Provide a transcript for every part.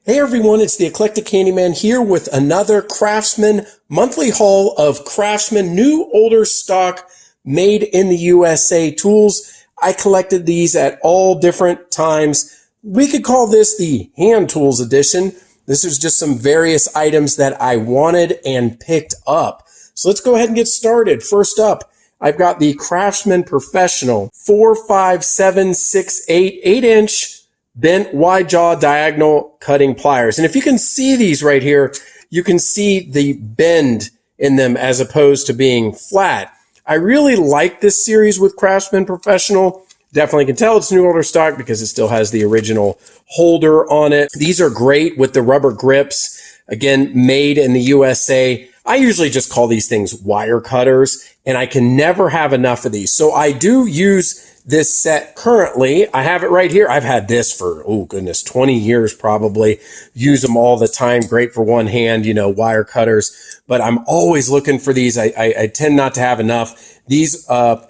Hey everyone, it's the Eclectic Handyman here with another Craftsman monthly haul of Craftsman New Older Stock made in the USA tools. I collected these at all different times. We could call this the hand tools edition. This is just some various items that I wanted and picked up. So let's go ahead and get started. First up, I've got the Craftsman Professional 45768 8-inch bent wide jaw diagonal cutting pliers. And if you can see these right here, you can see the bend in them as opposed to being flat. I really like this series with Craftsman Professional. Definitely can tell it's New Older Stock because it still has the original holder on it. These are great with the rubber grips. Again, made in the USA. I usually just call these things wire cutters, and I can never have enough of these. So I do use this set currently. I have it right here. I've had this for, 20 years probably. Use them all the time. Great for one hand, wire cutters. But I'm always looking for these. I tend not to have enough. These,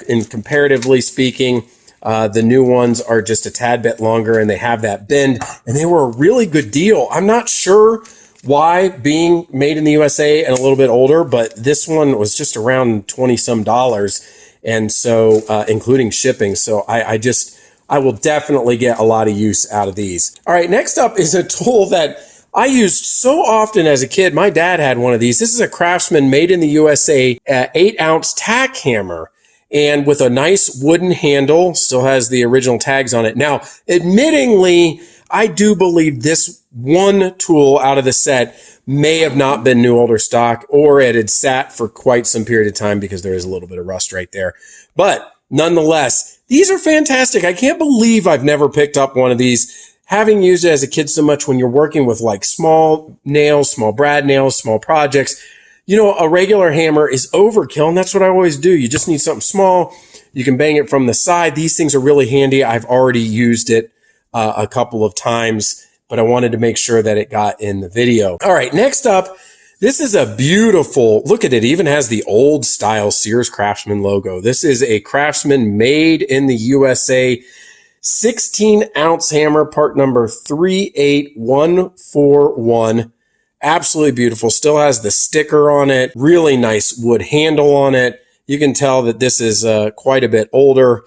in comparatively speaking, the new ones are just a tad bit longer and they have that bend, and they were a really good deal. I'm not sure why, being made in the USA and a little bit older, but this one was just around 20 some dollars. And so, including shipping. So I will definitely get a lot of use out of these. All right, next up is a tool that I used so often as a kid. My dad had one of these. This is a Craftsman made in the USA 8-ounce tack hammer, and with a nice wooden handle, still has the original tags on it. Now, admittingly, I do believe this one tool out of the set may have not been New Older Stock, or it had sat for quite some period of time because there is a little bit of rust right there. But nonetheless, these are fantastic. I can't believe I've never picked up one of these, having used it as a kid so much. When you're working with like small nails, small brad nails, small projects, a regular hammer is overkill, and that's what I always do. You just need something small. You can bang it from the side. These things are really handy. I've already used it a couple of times, but I wanted to make sure that it got in the video. All right, next up, this is a beautiful, look at it, even has the old style Sears Craftsman logo. This is a Craftsman made in the USA 16-ounce hammer, part number 38141. Absolutely beautiful. Still has the sticker on it. Really nice wood handle on it. You can tell that this is quite a bit older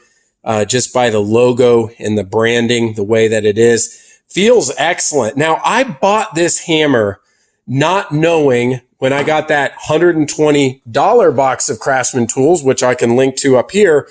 just by the logo and the branding, the way that it is. Feels excellent. Now, I bought this hammer not knowing, when I got that $120 box of Craftsman tools, which I can link to up here,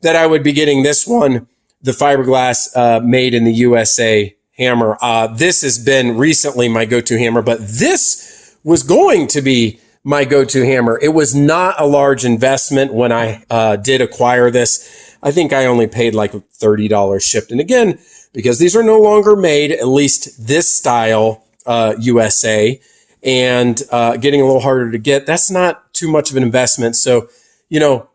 that I would be getting this one, the fiberglass made in the USA hammer. This has been recently my go-to hammer, but this was going to be my go-to hammer. It was not a large investment when I did acquire this. I think I only paid like $30 shipped. And again, because these are no longer made, at least this style USA, and getting a little harder to get, that's not too much of an investment. So,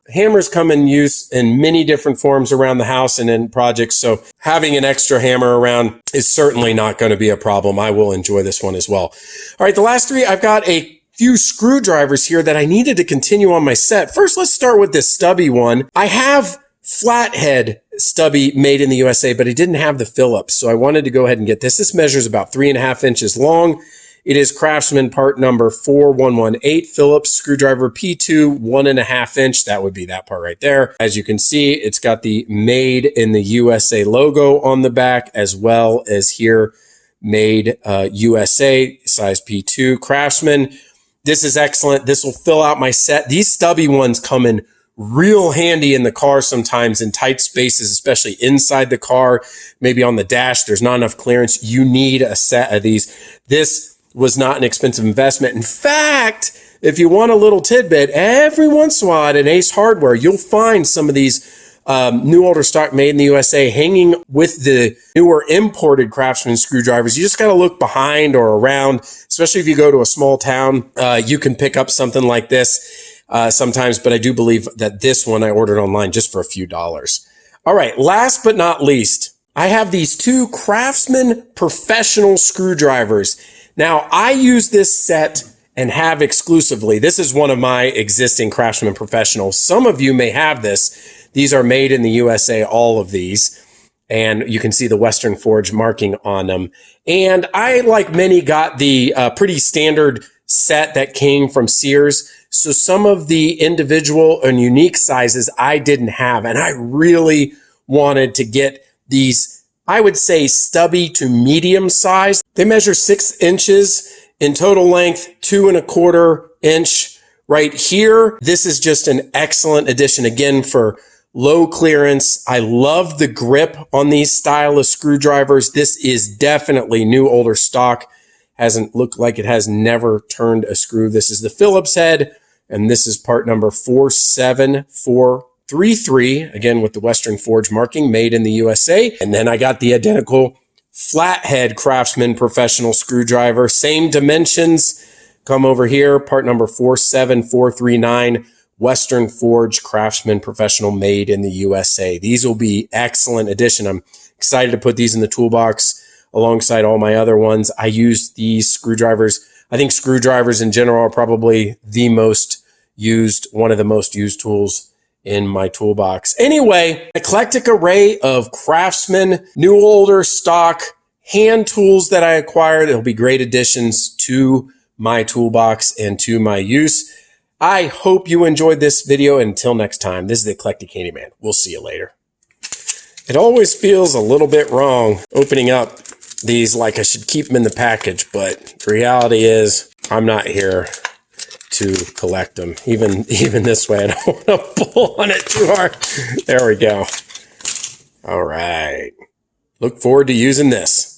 hammers come in use in many different forms around the house and in projects. So having an extra hammer around is certainly not going to be a problem. I will enjoy this one as well. All right, the last three, I've got a few screwdrivers here that I needed to continue on my set. First, let's start with this Stubby one. I have flathead Stubby made in the USA, but it didn't have the Phillips. So I wanted to go ahead and get this. This measures about 3.5 inches long. It is Craftsman part number 4118, Phillips screwdriver P2, 1.5 inch. That would be that part right there. As you can see, it's got the made in the USA logo on the back, as well as here, made USA, size P2, Craftsman. This is excellent. This will fill out my set. These Stubby ones come in real handy in the car sometimes, in tight spaces, especially inside the car, maybe on the dash. There's not enough clearance. You need a set of these. This was not an expensive investment. In fact, if you want a little tidbit, every once in a while at an Ace Hardware, you'll find some of these New Older Stock made in the USA hanging with the newer imported Craftsman screwdrivers. You just got to look behind or around, especially if you go to a small town. You can pick up something like this sometimes, but I do believe that this one I ordered online just for a few dollars. All right, last but not least, I have these two Craftsman Professional screwdrivers. Now, I use this set and have exclusively. This is one of my existing Craftsman Professionals. Some of you may have this. These are made in the USA, all of these. and you can see the Western Forge marking on them. And I, like many, got the pretty standard set that came from Sears. So some of the individual and unique sizes I didn't have, and I really wanted to get these, I would say, stubby to medium size. They measure 6 inches in total length, 2¼ inch right here. This is just an excellent addition, again, for low clearance. I love the grip on these style of screwdrivers. This is definitely new older stock. Hasn't looked like it has never turned a screw. This is the Phillips head, and this is part number 47433, again with the Western Forge marking, made in the USA. And then I got the identical flathead Craftsman professional screwdriver, same dimensions. Come over here, part number 47439, Western Forge Craftsman professional, made in the USA. These will be excellent addition. I'm excited to put these in the toolbox alongside all my other ones. I use these screwdrivers. I think screwdrivers in general are probably the most used, one of the most used tools in my toolbox. Anyway, eclectic array of Craftsman New Older Stock hand tools that I acquired. It'll be great additions to my toolbox and to my use. I hope you enjoyed this video. Until next time, this is the Eclectic Handyman. We'll see you later. It always feels a little bit wrong opening up these like I should keep them in the package, but the reality is I'm not here to collect them. Even this way, I don't want to pull on it too hard. There we go. All right. Look forward to using this.